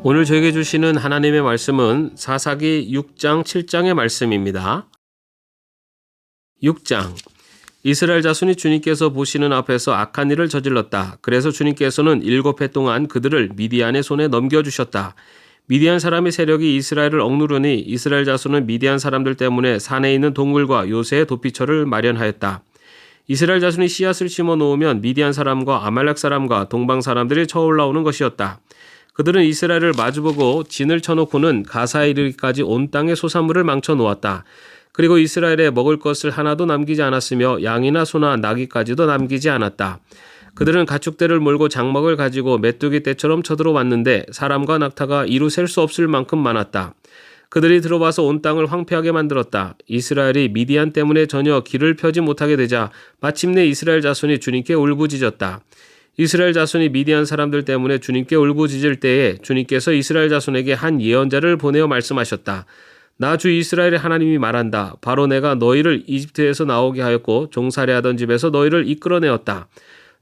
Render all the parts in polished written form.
오늘 저에게 주시는 하나님의 말씀은 사사기 6장 7장의 말씀입니다. 6장 이스라엘 자손이 주님께서 보시는 앞에서 악한 일을 저질렀다. 그래서 주님께서는 7해 동안 그들을 미디안의 손에 넘겨주셨다. 미디안 사람의 세력이 이스라엘을 억누르니 이스라엘 자손은 미디안 사람들 때문에 산에 있는 동굴과 요새의 도피처를 마련하였다. 이스라엘 자손이 씨앗을 심어 놓으면 미디안 사람과 아말렉 사람과 동방 사람들이 쳐올라오는 것이었다. 그들은 이스라엘을 마주보고 진을 쳐놓고는 가사에 이르기까지 온 땅의 소산물을 망쳐 놓았다. 그리고 이스라엘에 먹을 것을 하나도 남기지 않았으며 양이나 소나 나귀까지도 남기지 않았다. 그들은 가축대를 몰고 장막을 가지고 메뚜기 떼처럼 쳐들어왔는데 사람과 낙타가 이루 셀 수 없을 만큼 많았다. 그들이 들어와서 온 땅을 황폐하게 만들었다. 이스라엘이 미디안 때문에 전혀 길을 펴지 못하게 되자 마침내 이스라엘 자손이 주님께 울부짖었다. 이스라엘 자손이 미디안 사람들 때문에 주님께 울부짖을 때에 주님께서 이스라엘 자손에게 한 예언자를 보내어 말씀하셨다. 나 주 이스라엘의 하나님이 말한다. 바로 내가 너희를 이집트에서 나오게 하였고 종살이하던 집에서 너희를 이끌어내었다.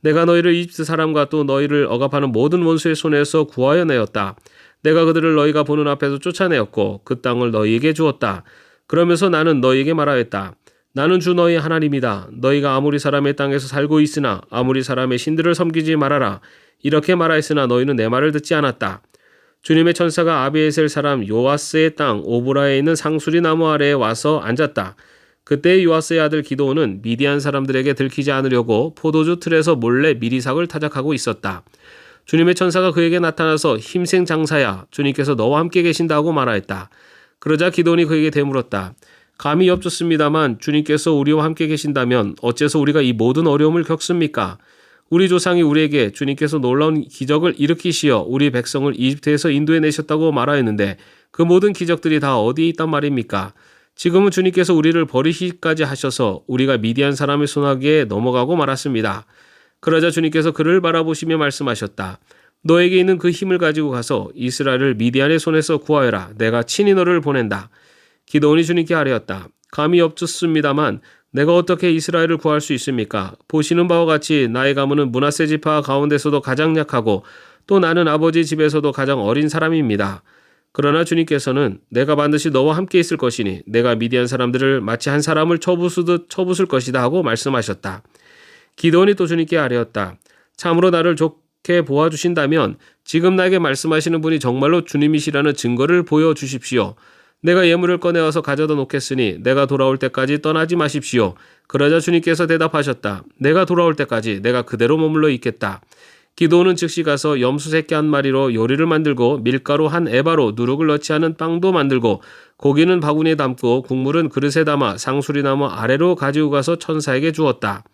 내가 너희를 이집트 사람과 또 너희를 억압하는 모든 원수의 손에서 구하여 내었다. 내가 그들을 너희가 보는 앞에서 쫓아내었고 그 땅을 너희에게 주었다. 그러면서 나는 너희에게 말하였다. 나는 주 너희 하나님이다. 너희가 아무리 사람의 땅에서 살고 있으나 아무리 사람의 신들을 섬기지 말아라. 이렇게 말하였으나 너희는 내 말을 듣지 않았다. 주님의 천사가 아비에셀 사람 요아스의 땅 오브라에 있는 상수리 나무 아래에 와서 앉았다. 그때 요아스의 아들 기드온은 미디안 사람들에게 들키지 않으려고 포도주 틀에서 몰래 미리삭을 타작하고 있었다. 주님의 천사가 그에게 나타나서 힘생 장사야, 주님께서 너와 함께 계신다고 말하였다. 그러자 기드온이 그에게 되물었다. 감히 엽죽습니다만 주님께서 우리와 함께 계신다면 어째서 우리가 이 모든 어려움을 겪습니까? 우리 조상이 우리에게 주님께서 놀라운 기적을 일으키시어 우리 백성을 이집트에서 인도해 내셨다고 말하였는데 그 모든 기적들이 다 어디에 있단 말입니까? 지금은 주님께서 우리를 버리시기까지 하셔서 우리가 미디안 사람의 손아귀에 넘어가고 말았습니다. 그러자 주님께서 그를 바라보시며 말씀하셨다. 너에게 있는 그 힘을 가지고 가서 이스라엘을 미디안의 손에서 구하여라. 내가 친히 너를 보낸다. 기드온이 주님께 아뢰었다. 감히 엽죽습니다만 내가 어떻게 이스라엘을 구할 수 있습니까? 보시는 바와 같이 나의 가문은 므낫세 지파 가운데서도 가장 약하고 또 나는 아버지 집에서도 가장 어린 사람입니다. 그러나 주님께서는 내가 반드시 너와 함께 있을 것이니 내가 미디안 사람들을 마치 한 사람을 쳐부수듯 쳐부술 것이다 하고 말씀하셨다. 기드온이 또 주님께 아뢰었다. 참으로 나를 좋게 보아주신다면 지금 나에게 말씀하시는 분이 정말로 주님이시라는 증거를 보여주십시오. 내가 예물을 꺼내어서 가져다 놓겠으니 내가 돌아올 때까지 떠나지 마십시오. 그러자 주님께서 대답하셨다. 내가 돌아올 때까지 내가 그대로 머물러 있겠다. 기드온은 즉시 가서 염소 새끼 한 마리로 요리를 만들고 밀가루 한 에바로 누룩을 넣지 않은 빵도 만들고 고기는 바구니에 담고 국물은 그릇에 담아 상수리나무 아래로 가지고 가서 천사에게 주었다.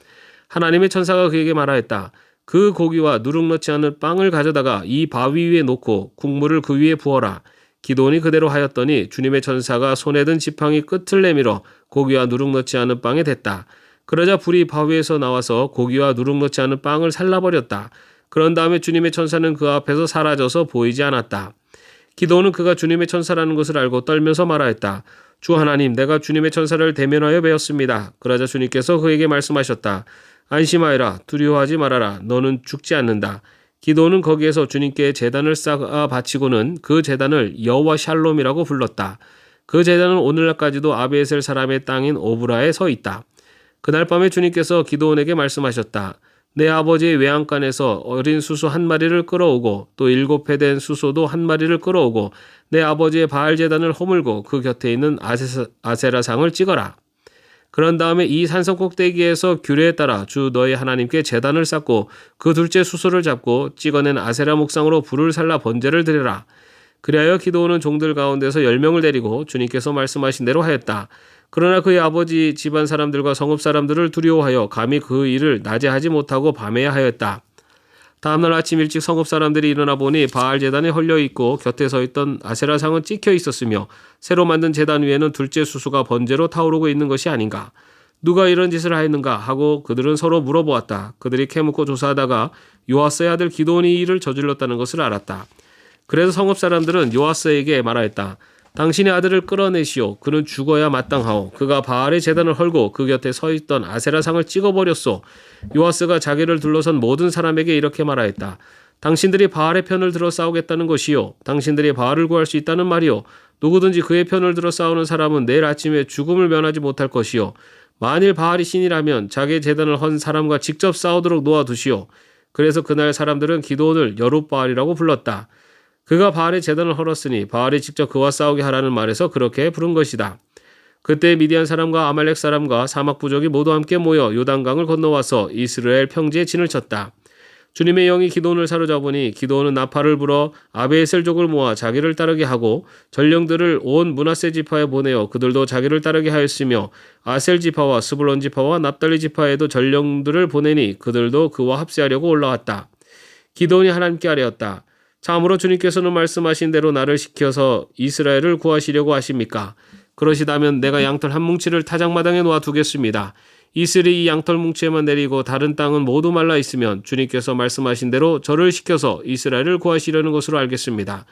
하나님의 천사가 그에게 말하였다. 그 고기와 누룩 넣지 않은 빵을 가져다가 이 바위 위에 놓고 국물을 그 위에 부어라. 기드온이 그대로 하였더니 주님의 천사가 손에 든 지팡이 끝을 내밀어 고기와 누룩 넣지 않은 빵에 댔다. 그러자 불이 바위에서 나와서 고기와 누룩 넣지 않은 빵을 살라버렸다. 그런 다음에 주님의 천사는 그 앞에서 사라져서 보이지 않았다. 기드온은 그가 주님의 천사라는 것을 알고 떨면서 말하였다. 주 하나님, 내가 주님의 천사를 대면하여 배웠습니다. 그러자 주님께서 그에게 말씀하셨다. 안심하여라. 두려워하지 말아라. 너는 죽지 않는다. 기드온은 거기에서 주님께 제단을 쌓아 바치고는 그 제단을 여호와 샬롬이라고 불렀다. 그 제단은 오늘날까지도 아비에셀 사람의 땅인 오브라에 서 있다. 그날 밤에 주님께서 기드온에게 말씀하셨다. 내 아버지의 외양간에서 어린 수소 한 마리를 끌어오고 또 7해 된 수소도 한 마리를 끌어오고 내 아버지의 바알 제단을 허물고 그 곁에 있는 아세라상을 찍어라. 그런 다음에 이 산성 꼭대기에서 규례에 따라 주 너의 하나님께 제단을 쌓고 그 둘째 수소를 잡고 찍어낸 아세라 목상으로 불을 살라 번제를 드려라. 그리하여 기드온은 종들 가운데서 10명을 데리고 주님께서 말씀하신 대로 하였다. 그러나 그의 아버지 집안 사람들과 성읍 사람들을 두려워하여 감히 그 일을 낮에 하지 못하고 밤에야 하였다. 다음날 아침 일찍 성읍 사람들이 일어나 보니 바알 제단에 헐려 있고 곁에 서 있던 아세라상은 찍혀 있었으며 새로 만든 제단 위에는 둘째 수수가 번제로 타오르고 있는 것이 아닌가. 누가 이런 짓을 하였는가 하고 그들은 서로 물어보았다. 그들이 캐묻고 조사하다가 요아스의 아들 기드온이 이 일을 저질렀다는 것을 알았다. 그래서 성읍 사람들은 요아스에게 말하였다. 당신의 아들을 끌어내시오. 그는 죽어야 마땅하오. 그가 바알의 제단을 헐고 그 곁에 서 있던 아세라상을 찍어버렸소. 요아스가 자기를 둘러선 모든 사람에게 이렇게 말하였다. 당신들이 바알의 편을 들어 싸우겠다는 것이요. 당신들이 바알을 구할 수 있다는 말이요. 누구든지 그의 편을 들어 싸우는 사람은 내일 아침에 죽음을 면하지 못할 것이요. 만일 바알이 신이라면 자기의 제단을 헌 사람과 직접 싸우도록 놓아두시오. 그래서 그날 사람들은 기드온을 여룻바알이라고 불렀다. 그가 바알의 제단을 헐었으니 바알이 직접 그와 싸우게 하라는 말에서 그렇게 부른 것이다. 그때 미디안 사람과 아말렉 사람과 사막 부족이 모두 함께 모여 요단강을 건너와서 이스라엘 평지에 진을 쳤다. 주님의 영이 기드온을 사로잡으니 기드온은 나팔을 불어 아베에셀족을 모아 자기를 따르게 하고 전령들을 온 므낫세 지파에 보내어 그들도 자기를 따르게 하였으며 아셀 지파와 스불론 지파와 납달리 지파에도 전령들을 보내니 그들도 그와 합세하려고 올라왔다. 기드온이 하나님께 아뢰었다. 참으로 주님께서는 말씀하신 대로 나를 시켜서 이스라엘을 구하시려고 하십니까? 그러시다면 내가 양털 한 뭉치를 타작마당에 놓아두겠습니다. 이슬이 이 양털 뭉치에만 내리고 다른 땅은 모두 말라 있으면 주님께서 말씀하신 대로 저를 시켜서 이스라엘을 구하시려는 것으로 알겠습니다.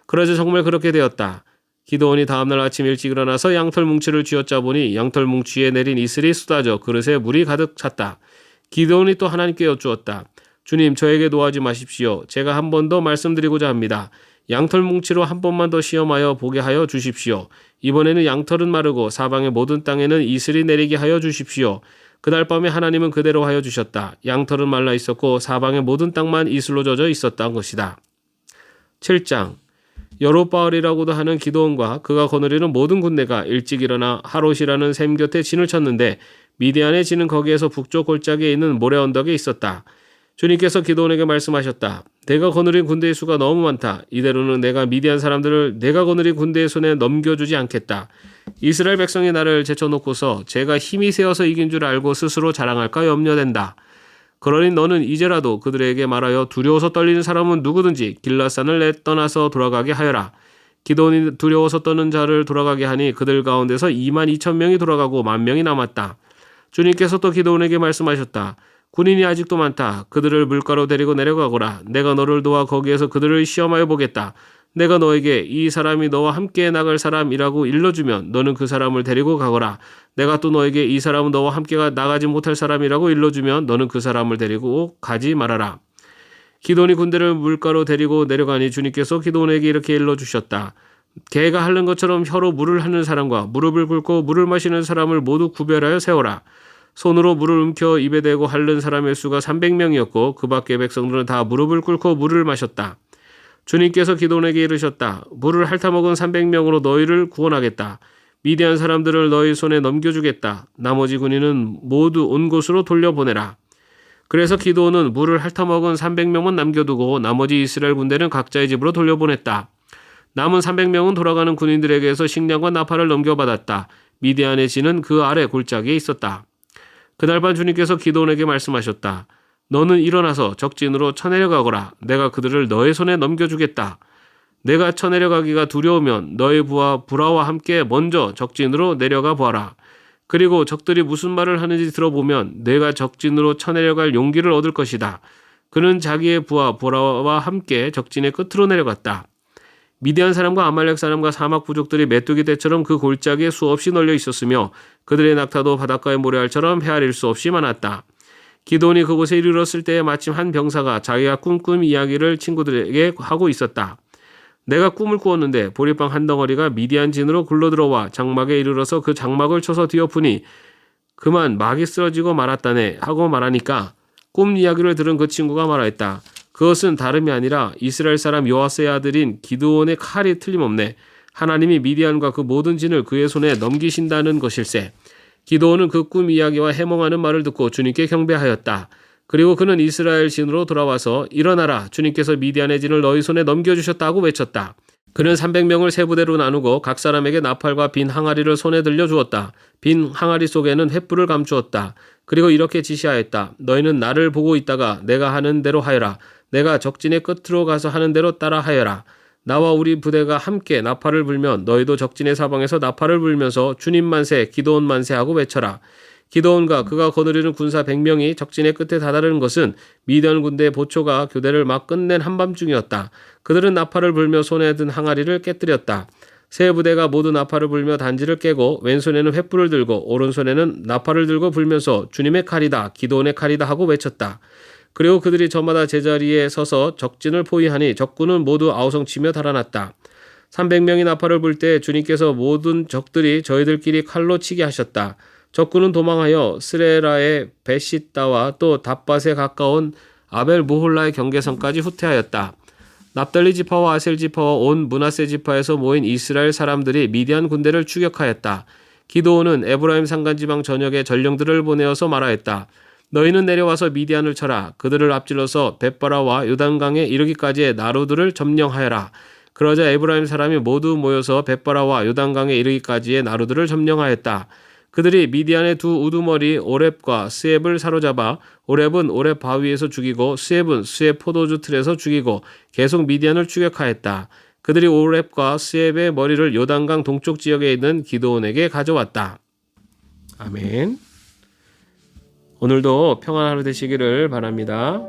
그러자 정말 그렇게 되었다. 기드온이 다음날 아침 일찍 일어나서 양털 뭉치를 쥐어짜보니 양털 뭉치에 내린 이슬이 쏟아져 그릇에 물이 가득 찼다. 기드온이 또 하나님께 여쭈었다. 주님, 저에게 노하지 마십시오. 제가 한 번 더 말씀드리고자 합니다. 양털 뭉치로 한 번만 더 시험하여 보게 하여 주십시오. 이번에는 양털은 마르고 사방의 모든 땅에는 이슬이 내리게 하여 주십시오. 그날 밤에 하나님은 그대로 하여 주셨다. 양털은 말라 있었고 사방의 모든 땅만 이슬로 젖어 있었던 것이다. 7장 여룻바알이라고도 하는 기드온과 그가 거느리는 모든 군대가 일찍 일어나 하롯이라는 샘 곁에 진을 쳤는데 미디안의 진은 거기에서 북쪽 골짜기에 있는 모래 언덕에 있었다. 주님께서 기드온에게 말씀하셨다. 내가 거느린 군대의 수가 너무 많다. 이대로는 내가 미디안 사람들을 내가 거느린 군대의 손에 넘겨주지 않겠다. 이스라엘 백성이 나를 제쳐놓고서 제가 힘이 세어서 이긴 줄 알고 스스로 자랑할까 염려된다. 그러니 너는 이제라도 그들에게 말하여 두려워서 떨리는 사람은 누구든지 길라산을 떠나서 돌아가게 하여라. 기드온이 두려워서 떠는 자를 돌아가게 하니 그들 가운데서 22,000명이 돌아가고 10,000명이 남았다. 주님께서 또 기드온에게 말씀하셨다. 군인이 아직도 많다. 그들을 물가로 데리고 내려가거라. 내가 너를 도와 거기에서 그들을 시험하여 보겠다. 내가 너에게 이 사람이 너와 함께 나갈 사람이라고 일러주면 너는 그 사람을 데리고 가거라. 내가 또 너에게 이 사람은 너와 함께 나가지 못할 사람이라고 일러주면 너는 그 사람을 데리고 가지 말아라. 기드온이 군대를 물가로 데리고 내려가니 주님께서 기드온에게 이렇게 일러주셨다. 개가 핥는 것처럼 혀로 물을 핥는 사람과 무릎을 꿇고 물을 마시는 사람을 모두 구별하여 세워라. 손으로 물을 움켜 입에 대고 핥는 사람의 수가 300명이었고 그 밖의 백성들은 다 무릎을 꿇고 물을 마셨다. 주님께서 기드온에게 이르셨다. 물을 핥아먹은 300명으로 너희를 구원하겠다. 미디안 사람들을 너희 손에 넘겨주겠다. 나머지 군인은 모두 온 곳으로 돌려보내라. 그래서 기드온은 물을 핥아먹은 300명만 남겨두고 나머지 이스라엘 군대는 각자의 집으로 돌려보냈다. 남은 300명은 돌아가는 군인들에게서 식량과 나팔을 넘겨받았다. 미디안의 진은 그 아래 골짜기에 있었다. 그날 밤 주님께서 기드온에게 말씀하셨다. 너는 일어나서 적진으로 쳐내려가거라. 내가 그들을 너의 손에 넘겨주겠다. 내가 쳐내려가기가 두려우면 너의 부하 브라와 함께 먼저 적진으로 내려가 보아라. 그리고 적들이 무슨 말을 하는지 들어보면 내가 적진으로 쳐내려갈 용기를 얻을 것이다. 그는 자기의 부하 브라와 함께 적진의 끝으로 내려갔다. 미디안 사람과 아말렉 사람과 사막 부족들이 메뚜기 떼처럼 그 골짜기에 수없이 널려 있었으며 그들의 낙타도 바닷가의 모래알처럼 헤아릴 수 없이 많았다. 기드온이 그곳에 이르렀을 때에 마침 한 병사가 자기가 꿈꾼 이야기를 친구들에게 하고 있었다. 내가 꿈을 꾸었는데 보리빵 한 덩어리가 미디안 진으로 굴러들어와 장막에 이르러서 그 장막을 쳐서 뒤엎으니 그만 막이 쓰러지고 말았다네 하고 말하니까 꿈 이야기를 들은 그 친구가 말하였다. 그것은 다름이 아니라 이스라엘 사람 요아스의 아들인 기드온의 칼이 틀림없네. 하나님이 미디안과 그 모든 진을 그의 손에 넘기신다는 것일세. 기드온은 그 꿈 이야기와 해몽하는 말을 듣고 주님께 경배하였다. 그리고 그는 이스라엘 진으로 돌아와서 일어나라. 주님께서 미디안의 진을 너희 손에 넘겨주셨다고 외쳤다. 그는 300명을 세 부대로 나누고 각 사람에게 나팔과 빈 항아리를 손에 들려 주었다. 빈 항아리 속에는 횃불을 감추었다. 그리고 이렇게 지시하였다. 너희는 나를 보고 있다가 내가 하는 대로 하여라. 내가 적진의 끝으로 가서 하는 대로 따라 하여라. 나와 우리 부대가 함께 나팔을 불면 너희도 적진의 사방에서 나팔을 불면서 주님 만세, 기드온 만세 하고 외쳐라. 기드온과 그가 거느리는 군사 100명이 적진의 끝에 다다르는 것은 미디안 군대의 보초가 교대를 막 끝낸 한밤중이었다. 그들은 나팔을 불며 손에 든 항아리를 깨뜨렸다. 세 부대가 모두 나팔을 불며 단지를 깨고 왼손에는 횃불을 들고 오른손에는 나팔을 들고 불면서 주님의 칼이다, 기드온의 칼이다 하고 외쳤다. 그리고 그들이 저마다 제자리에 서서 적진을 포위하니 적군은 모두 아우성치며 달아났다. 300명이 나팔을 불 때 주님께서 모든 적들이 저희들끼리 칼로 치게 하셨다. 적군은 도망하여 스레라의 베시다와 또 답밭에 가까운 아벨 무홀라의 경계선까지 후퇴하였다. 납달리 지파와 아셀 지파와 온 므낫세 지파에서 모인 이스라엘 사람들이 미디안 군대를 추격하였다. 기드온은 에브라임 산간지방 전역에 전령들을 보내어서 말하였다. 너희는 내려와서 미디안을 쳐라. 그들을 앞질러서 벳바라와 요단강에 이르기까지의 나루들을 점령하여라. 그러자 에브라임 사람이 모두 모여서 벳바라와 요단강에 이르기까지의 나루들을 점령하였다. 그들이 미디안의 두 우두머리 오렙과 스엡을 사로잡아 오렙은 오렙 바위에서 죽이고 스엡은 스엡 포도주 틀에서 죽이고 계속 미디안을 추격하였다. 그들이 오렙과 스엡의 머리를 요단강 동쪽 지역에 있는 기드온에게 가져왔다. 아멘. 오늘도 평안한 하루 되시기를 바랍니다.